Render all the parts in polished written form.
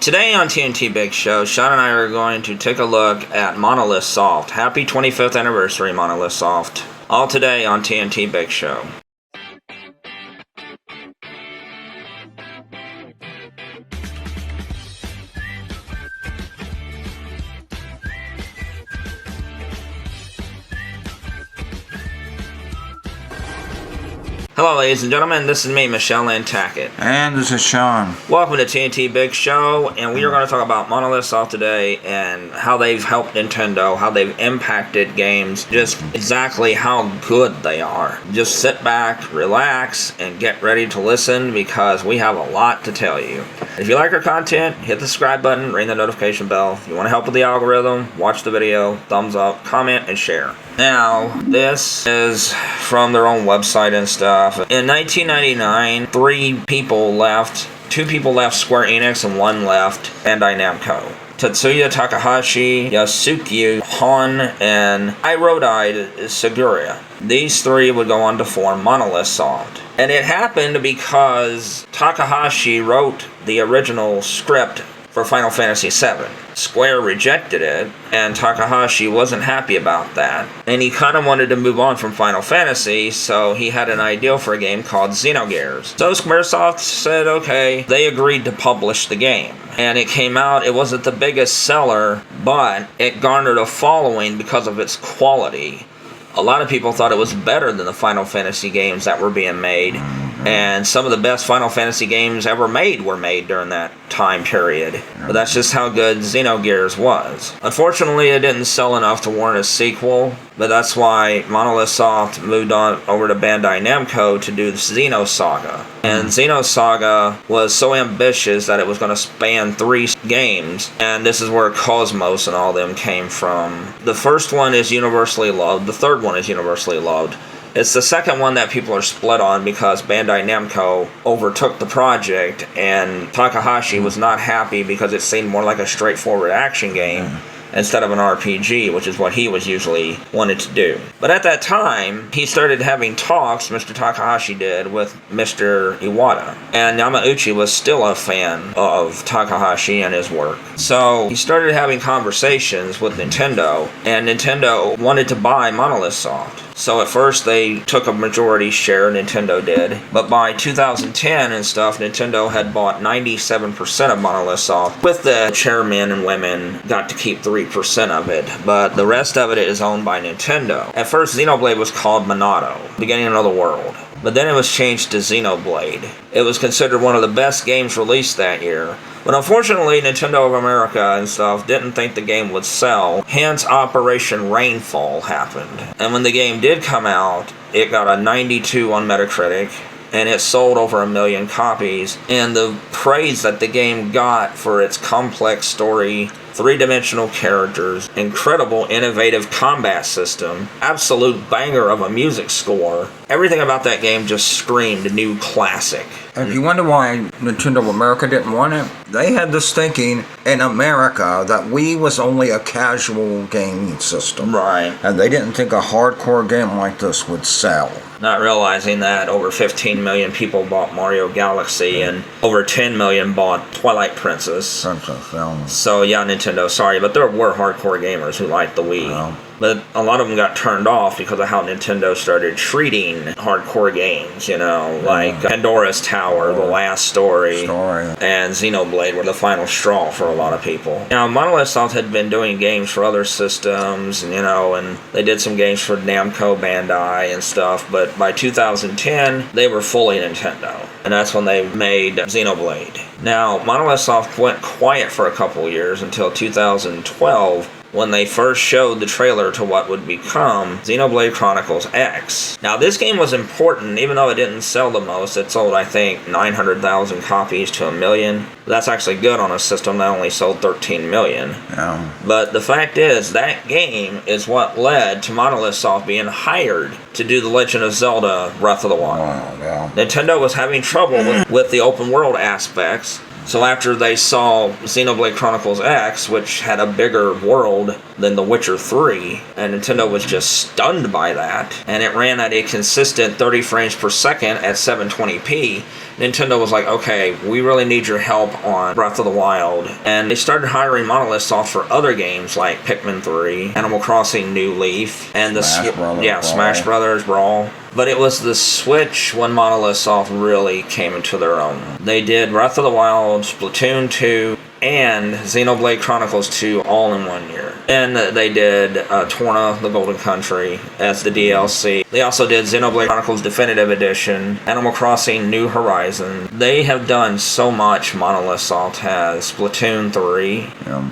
Today on TNT Big Show, Sean and I are going to take a look at Monolith Soft. Happy 25th anniversary, Monolith Soft. All today on TNT Big Show. Hello ladies and gentlemen, this is me, Michelle Nantucket. And this is Sean. Welcome to TNT Big Show, and we are going to talk about Monolith Soft today and how they've helped Nintendo, how they've impacted games, just exactly how good they are. Just sit back, relax, and get ready to listen because we have a lot to tell you. If you like our content, hit the subscribe button, ring the notification bell. If you want to help with the algorithm, watch the video, thumbs up, comment, and share. Now, this is from their own website and stuff. In 1999, 3 people left. 2 people left Square Enix and 1 left Bandai Namco. Tetsuya Takahashi, Yasuki Hon, and Hirodai Sugiura. These 3 would go on to form Monolith Soft. And it happened because Takahashi wrote the original script for Final Fantasy VII. Square rejected it, and Takahashi wasn't happy about that. And he kind of wanted to move on from Final Fantasy, so he had an idea for a game called Xenogears. So Squaresoft said, okay, they agreed to publish the game. And it came out, it wasn't the biggest seller, but it garnered a following because of its quality. A lot of people thought it was better than the Final Fantasy games that were being made. And some of the best Final Fantasy games ever made were made during that time period. But that's just how good Xenogears was. Unfortunately, it didn't sell enough to warrant a sequel, but that's why Monolith Soft moved on over to Bandai Namco to do Xenosaga. And Xenosaga was so ambitious that it was going to span 3 games, and this is where Cosmos and all them came from. The first one is universally loved, the third one is universally loved. It's the second one that people are split on because Bandai Namco overtook the project and Takahashi was not happy because it seemed more like a straightforward action game instead of an RPG, which is what he was usually wanted to do. But at that time, he started having talks, Mr. Takahashi did, with Mr. Iwata. And Yamauchi was still a fan of Takahashi and his work. So he started having conversations with Nintendo, and Nintendo wanted to buy Monolith Soft. So at first they took a majority share, Nintendo did, but by 2010 and stuff, Nintendo had bought 97% of Monolith Soft, with the chairmen and women got to keep 3% of it, but the rest of it is owned by Nintendo. At first, Xenoblade was called Monado, beginning of the world, but then it was changed to Xenoblade. It was considered one of the best games released that year. But unfortunately, Nintendo of America and stuff didn't think the game would sell, hence Operation Rainfall happened. And when the game did come out, it got a 92 on Metacritic, and it sold over 1 million copies. And the praise that the game got for its complex story, 3-dimensional characters, incredible innovative combat system, absolute banger of a music score, everything about that game just screamed new classic. If you wonder why Nintendo of America didn't want it, they had this thinking in America that Wii was only a casual gaming system. Right. And they didn't think a hardcore game like this would sell. Not realizing that over 15 million people bought Mario Galaxy and over 10 million bought Twilight Princess. So yeah, Nintendo, sorry, but there were hardcore gamers who liked the Wii. Well, but a lot of them got turned off because of how Nintendo started treating hardcore games, you know, like Pandora's Tower, The Last Story, and Xenoblade were the final straw for a lot of people. Now, Monolith Soft had been doing games for other systems, and, you know, and they did some games for Namco Bandai and stuff, but by 2010, they were fully Nintendo, and that's when they made Xenoblade. Now, Monolith Soft went quiet for a couple years until 2012, when they first showed the trailer to what would become Xenoblade Chronicles X. Now, this game was important, even though it didn't sell the most. It sold, I think, 900,000 copies to 1 million. That's actually good on a system that only sold 13 million. Yeah. But the fact is, that game is what led to Monolith Soft being hired to do The Legend of Zelda Breath of the Wild. Yeah. Nintendo was having trouble with the open world aspects, So after they saw Xenoblade Chronicles X, which had a bigger world than The Witcher 3, and Nintendo was just stunned by that, and it ran at a consistent 30 frames per second at 720p, Nintendo was like, okay, we really need your help on Breath of the Wild. And they started hiring Monolith Soft for other games like Pikmin 3, Animal Crossing New Leaf, and Smash Brothers Brawl. But it was the Switch when Monolith Soft really came into their own. They did Breath of the Wild, Splatoon 2, and Xenoblade Chronicles 2 all in 1 year. And they did Torna, the Golden Country, as the DLC. They also did Xenoblade Chronicles Definitive Edition, Animal Crossing New Horizon. They have done so much, Monolith Soft has. Splatoon 3,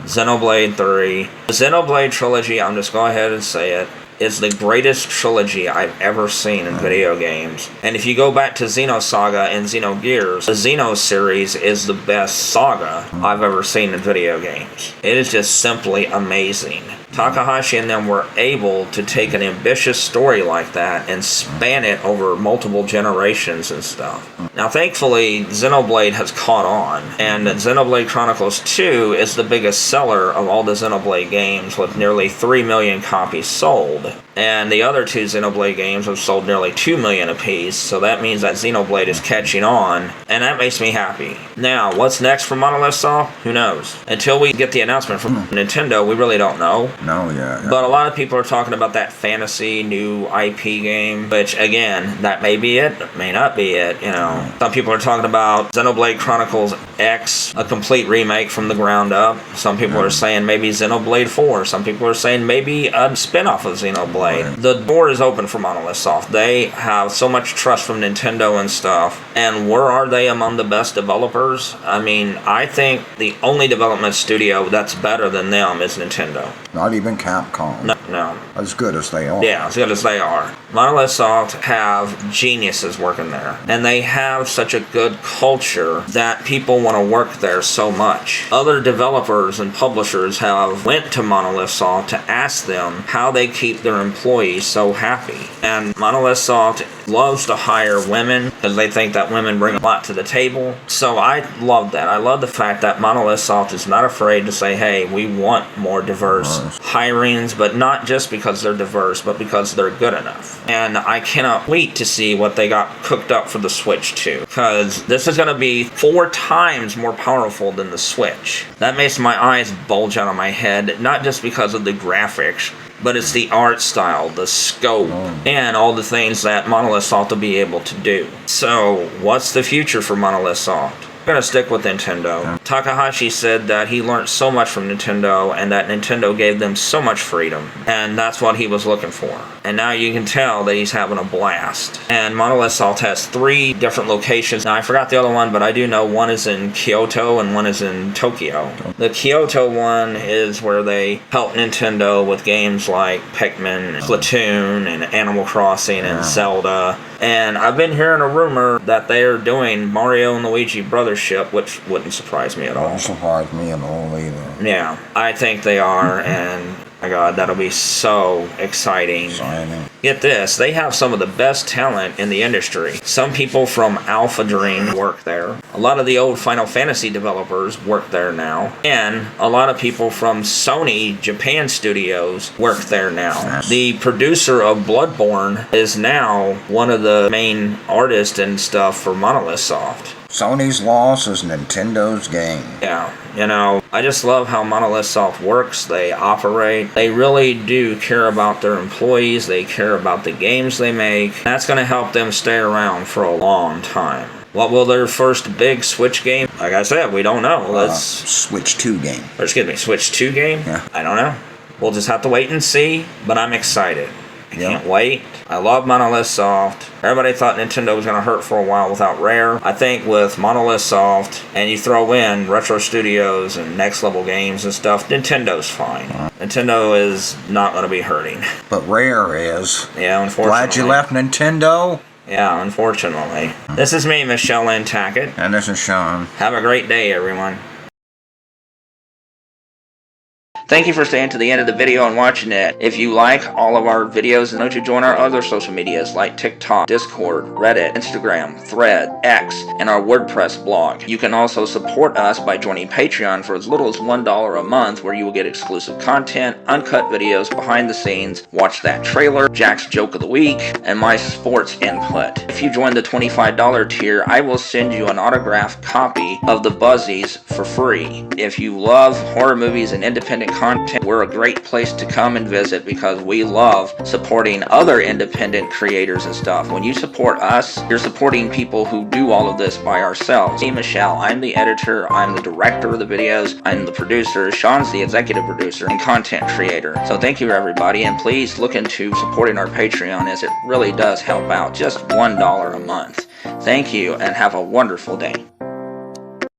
Xenoblade 3. The Xenoblade trilogy, I'm just going ahead and say it, is the greatest trilogy I've ever seen in video games. And if you go back to Xenosaga and Xenogears, the Xeno series is the best saga I've ever seen in video games. It is just simply amazing. Takahashi and them were able to take an ambitious story like that and span it over multiple generations and stuff. Now, thankfully, Xenoblade has caught on, and Xenoblade Chronicles 2 is the biggest seller of all the Xenoblade games, with nearly 3 million copies sold. And the other two Xenoblade games have sold nearly 2 million apiece, so that means that Xenoblade is catching on, and that makes me happy. Now, what's next for Monolith Soft? Who knows? Until we get the announcement from Nintendo, we really don't know. No, yeah. But a lot of people are talking about that fantasy new IP game, which, again, that may be it, may not be it, you know. Some people are talking about Xenoblade Chronicles X, a complete remake from the ground up. Some people are saying maybe Xenoblade 4. Some people are saying maybe a spin-off of Xenoblade. The door is open for Monolith Soft. They have so much trust from Nintendo and stuff. And where are they among the best developers? I mean, I think the only development studio that's better than them is Nintendo. Not even Capcom. No. As good as they are. Yeah, as good as they are. Monolith Soft have geniuses working there. And they have such a good culture that people want to work there so much. Other developers and publishers have went to Monolith Soft to ask them how they keep their employees so happy. And Monolith Soft loves to hire women because they think that women bring a lot to the table. So I love that. I love the fact that Monolith Soft is not afraid to say, hey, we want more diverse hirings, but not just because they're diverse, but because they're good enough. And I cannot wait to see what they got cooked up for the Switch 2, because this is going to be 4 times more powerful than the Switch. That makes my eyes bulge out of my head, not just because of the graphics, but it's the art style, the scope, and all the things that Monolith Soft will be able to do. So, what's the future for Monolith Soft? I'm going to stick with Nintendo. Takahashi said that he learned so much from Nintendo and that Nintendo gave them so much freedom, and that's what he was looking for. And now you can tell that he's having a blast. And Monolith Soft has 3 different locations. Now, I forgot the other one, but I do know one is in Kyoto and one is in Tokyo. The Kyoto one is where they help Nintendo with games like Pikmin, Splatoon, and Animal Crossing, and Zelda. And I've been hearing a rumor that they are doing Mario and Luigi Brothers Ship, which wouldn't surprise me at all. Don't surprise me at all either. Yeah, I think they are, and my God, that'll be so exciting. Get this, they have some of the best talent in the industry. Some people from Alpha Dream work there. A lot of the old Final Fantasy developers work there now. And a lot of people from Sony Japan Studios work there now. The producer of Bloodborne is now one of the main artists and stuff for Monolith Soft. Sony's loss is Nintendo's gain. Yeah, you know, I just love how Monolith Soft works. They operate. They really do care about their employees. They care about the games they make. That's going to help them stay around for a long time. What will their first big Switch game? Like I said, we don't know. Switch 2 game. Or excuse me, Switch 2 game? Yeah. I don't know. We'll just have to wait and see, but I'm excited. I can't wait. I love Monolith Soft. Everybody thought Nintendo was going to hurt for a while without Rare. I think with Monolith Soft, and you throw in Retro Studios and Next Level Games and stuff, Nintendo's fine. Nintendo is not going to be hurting. But Rare is. Yeah, unfortunately. Glad you left Nintendo. Yeah, unfortunately. This is me, Michelle Tackett. And this is Sean. Have a great day, everyone. Thank you for staying to the end of the video and watching it. If you like all of our videos, note to join our other social medias like TikTok, Discord, Reddit, Instagram, Thread, X, and our WordPress blog. You can also support us by joining Patreon for as little as $1 a month, where you will get exclusive content, uncut videos, behind the scenes, watch that trailer, Jack's joke of the week, and my sports input. If you join the $25 tier, I will send you an autographed copy of The Buzzies for free. If you love horror movies and independent content, we're a great place to come and visit because we love supporting other independent creators and stuff. When you support us, you're supporting people who do all of this by ourselves. I'm Michelle, I'm the editor, I'm the director of the videos, I'm the producer, Sean's the executive producer and content creator. So thank you everybody, and please look into supporting our Patreon, as it really does help out. Just $1 a month. Thank you and have a wonderful day.